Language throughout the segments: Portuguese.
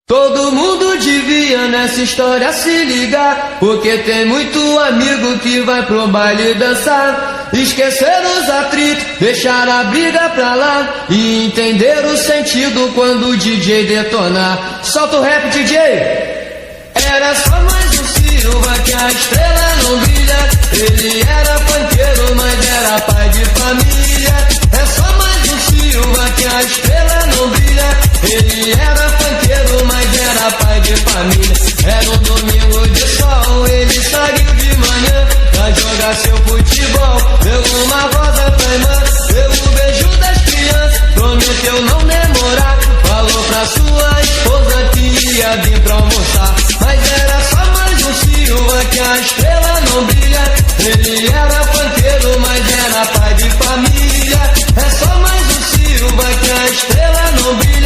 Todo mundo devia nessa história se ligar, porque tem muito amigo que vai pro baile dançar. Esquecer os atritos, deixar a briga pra lá e entender o sentido quando o DJ detonar. Solta o rap, DJ! Era só mais um Silva que a estrela não brilha. Ele era panqueiro, mas era pai de família. É só mais um Silva que a estrela não brilha. Ele era panqueiro, mas era pai de família. Era um domingo de sol, ele saiu de manhã pra jogar seu futebol. Deu uma rosa pra irmã, deu um beijo das crianças, prometeu não demorar. Falou pra sua esposa que ia vir pra almoçar. Mas era só mais um Silva que a estrela não brilha. Ele era panqueiro, mas era pai de família. É só mais um Silva que a estrela não brilha.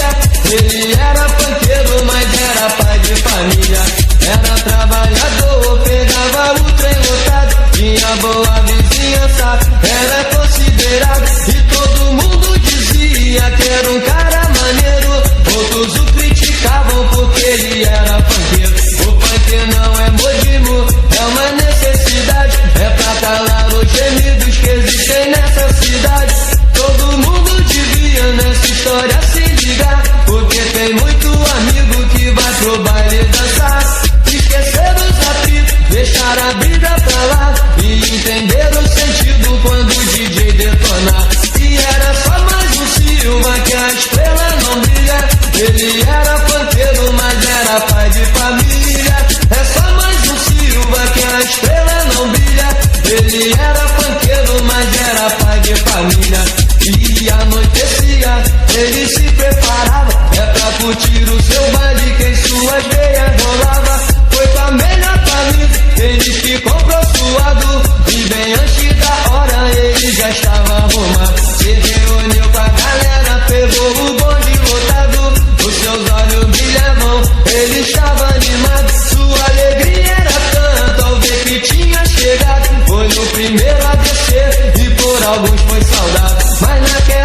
Ele era panqueiro, mas era pai de família. Era trabalhador, pegava o trem lotado, tinha boa vizinhança, era considerado. E todo mundo dizia que era um cara maneiro. Outros o criticavam porque ele era panqueiro. O punk não é modismo, é uma necessidade. É pra calar os gemidos que existem nessa cidade. Todo mundo devia nessa história se ligar, porque tem muito amigo que vai pro baile dançar. Esquecer os atritos, deixar a briga pra lá e entender o sentido quando o DJ detonar. E era só mais um Silva que a estrela não brilha. Ele era panqueiro, mas era pai de família. É só mais um Silva que a estrela não brilha. Ele era panqueiro, mas era pai de família. E anoitecia, ele se preparava, é pra curtir o seu baile que em suas veias rolava. Foi com a melhor camisa, ele ficou suado, e bem antes da hora ele já estava arrumado. Se reuniu com a galera, pegou o bonde lotado, os seus olhos brilhavam, ele estava animado. Sua alegria era tanta ao ver que tinha chegado. Foi o primeiro a descer e por alguns foi saudado, mas naquela